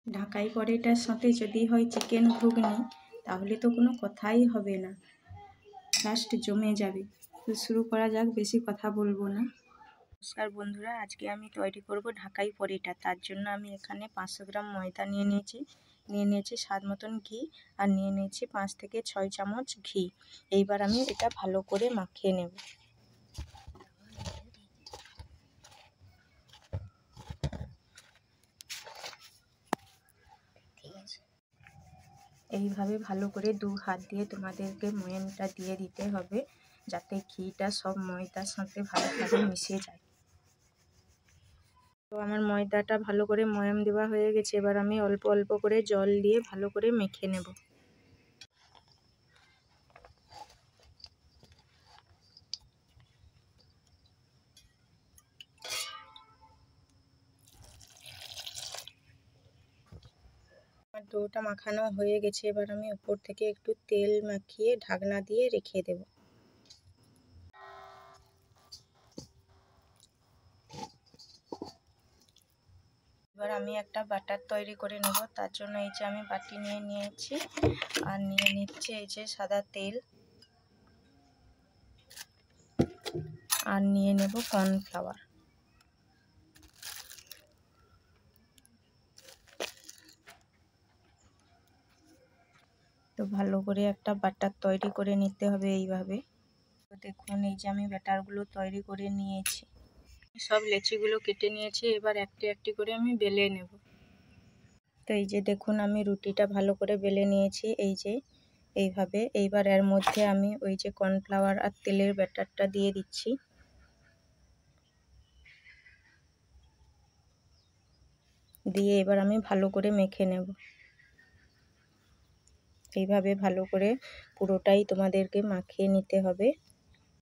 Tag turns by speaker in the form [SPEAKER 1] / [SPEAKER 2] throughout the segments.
[SPEAKER 1] ঢাকাই পরোটার সাথে যদি হয় চিকেন ঘুগনি তাহলে তো কোনো কথাই হবে না, জাস্ট জমে যাবে। তো শুরু করা যাক, বেশি কথা বলবো না। নমস্কার বন্ধুরা, আজকে আমি তৈরি করব ঢাকাই পরোটা। তার জন্য আমি এখানে 500 গ্রাম ময়দা নিয়ে নিয়েছি স্বাদ মতন ঘি, আর নিয়ে নিয়েছি 5 থেকে 6 চামচ ঘি। এইবার আমি এটা ভালো করে মাখিয়ে নেব। এইভাবে ভালো করে 2 হাত দিয়ে তোমাদেরকে ময়ামটা দিয়ে দিতে হবে, যাতে ঘিটা সব ময়দার সাথে ভালোভাবে মিশে যায়। তো আমার ময়দাটা ভালো করে ময়াম দেওয়া হয়ে গেছে। এবার আমি অল্প অল্প করে জল দিয়ে ভালো করে মেখে নেব। আমার ডোটা মাখানো হয়ে গেছে। এবার আমি উপর থেকে একটু তেল মাখিয়ে ঢাকনা দিয়ে রেখে দেব। এবার আমি একটা বাটার তৈরি করে নেব। তার জন্য এই যে আমি বাটি নিয়ে নিয়েছি, আর নিয়ে নিচ্ছি এই যে সাদা তেল, আর নিয়ে নেব কর্নফ্লাওয়ার। তো ভালো করে একটা বাটার তৈরি করে নিতে হবে এইভাবে। তো দেখুন, এই যে আমি ব্যাটারগুলো তৈরি করে নিয়েছি, সব লেচিগুলো কেটে নিয়েছি। এবার একটি একটি করে আমি বেলে নেব। তো এই যে দেখুন, আমি রুটিটা ভালো করে বেলে নিয়েছি, এই যে এইভাবে। এইবার এর মধ্যে আমি ওই যে কর্নফ্লাওয়ার আর তেলের ব্যাটারটা দিয়ে দিচ্ছি। দিয়ে এবার আমি ভালো করে মেখে নেব। এইভাবে ভালো করে পুরোটাই তোমাদেরকে মাখিয়ে নিতে হবে।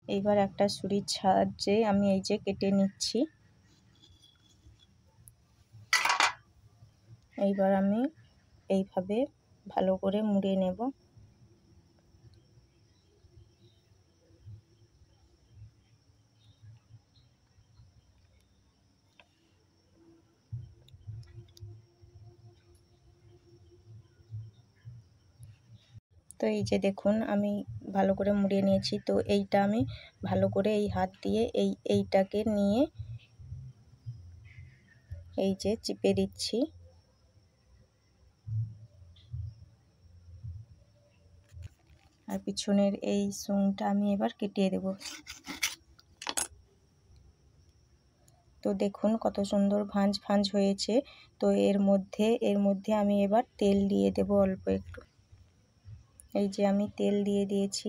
[SPEAKER 1] এইবার একটা ছুরির সাহায্যে আমি এই যে কেটে নিচ্ছি। এইবার আমি এইভাবে ভালো করে মুড়ে নেব। তো এই যে দেখুন, আমি ভালো করে মুড়িয়ে নিয়েছি। তো এইটা আমি ভালো করে এই হাত দিয়ে এইটাকে নিয়ে এই যে চিপে দিচ্ছি। আর পিছনের এই সুংটা আমি এবার কেটে দেব। তো দেখুন কত সুন্দর ভাঁজ ভাঁজ হয়েছে। তো এর মধ্যে আমি এবার তেল দিয়ে দেব অল্প একটু। এই যে আমি তেল দিয়ে দিয়েছি।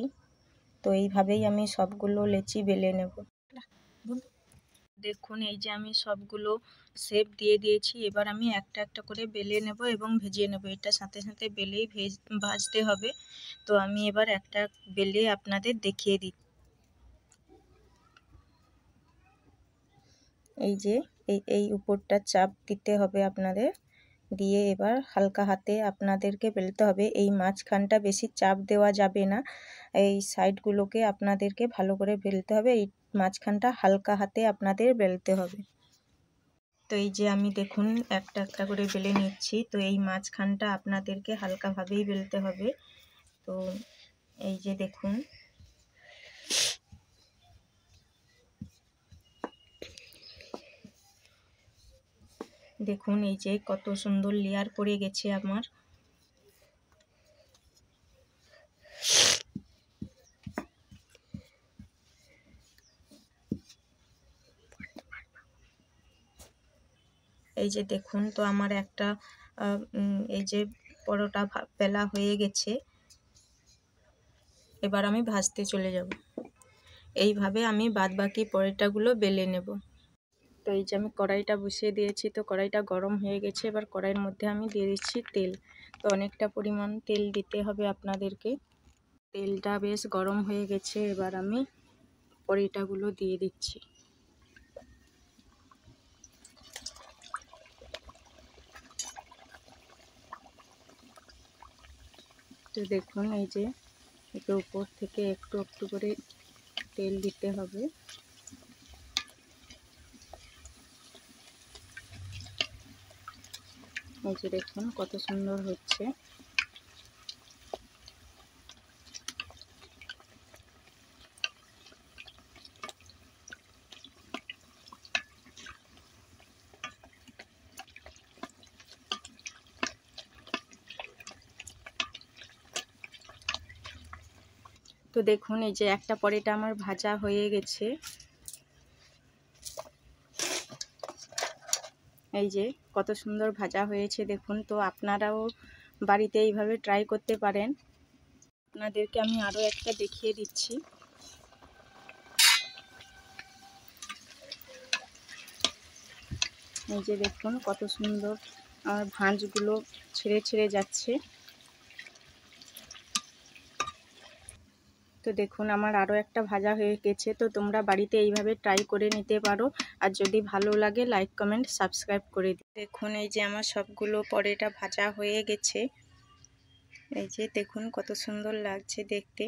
[SPEAKER 1] তো এইভাবেই আমি সবগুলো লেচি বেলে নেব। দেখুন, এই যে আমি সবগুলো শেপ দিয়ে দিয়েছি। এবার আমি একটা একটা করে বেলে নেব এবং ভেজে নেব। এটা সাথে সাথে বেলেই ভাজতে হবে। তো আমি এবার একটা বেলে আপনাদের দেখিয়ে দিই। এই যে এই উপরটা চাপ দিতে হবে আপনাদের, দিয়ে এবার হালকা হাতে আপনাদেরকে বেলতে হবে। এই মাঝখানটা বেশি চাপ দেওয়া যাবে না, এই সাইডগুলোকে আপনাদেরকে ভালো করে বেলতে হবে। এই মাঝখানটা হালকা হাতে আপনাদের বেলতে হবে। তো এই যে আমি দেখুন একটা একটা করে বেলে নিচ্ছি। তো এই মাঝখানটা আপনাদেরকে হালকাভাবেই বেলতে হবে। তো এই যে দেখুন, দেখুন এই যে কত সুন্দর লেয়ার পড়ে গেছে আমার। এই যে দেখুন, তো আমার একটা এই যে পরোটা বেলা হয়ে গেছে। এবার আমি ভাজতে চলে যাব। এইভাবে আমি বাদবাকি পরোটাগুলো বেলে নেব। তো এই যে আমি কড়াইটা বসিয়ে দিয়েছি। তো কড়াইটা গরম হয়ে গেছে। এবার কড়াইয়ের মধ্যে আমি দিয়ে দিচ্ছি তেল। তো অনেকটা পরিমাণ তেল দিতে হবে আপনাদেরকে। তেলটা বেশ গরম হয়ে গেছে। এবার আমি পরোটাগুলো দিয়ে দিচ্ছি। তো দেখুন, এই যে একে উপর থেকে একটু একটু করে তেল দিতে হবে। এই যে দেখুন কত সুন্দর হচ্ছে। তো দেখুন এই যে একটা পরেটা আমার ভাজা হয়ে গেছে। এই যে কত সুন্দর ভাজা হয়েছে দেখুন। তো আপনারাও বাড়িতে এইভাবে ট্রাই করতে পারেন। আপনাদেরকে আমি আরও একটা দেখিয়ে দিচ্ছি। এই যে দেখুন কত সুন্দর আমার ভাঁজগুলো ছেড়ে ছেড়ে যাচ্ছে। তো দেখুন আমার আরও একটা ভাজা হয়ে গেছে। তো তোমরা বাড়িতে এইভাবে ট্রাই করে নিতে পারো। আর যদি ভালো লাগে লাইক কমেন্ট সাবস্ক্রাইব করে দিও। দেখুন এই যে আমার সবগুলো পরেটা ভাজা হয়ে গেছে। এই যে দেখুন কত সুন্দর লাগছে দেখতে।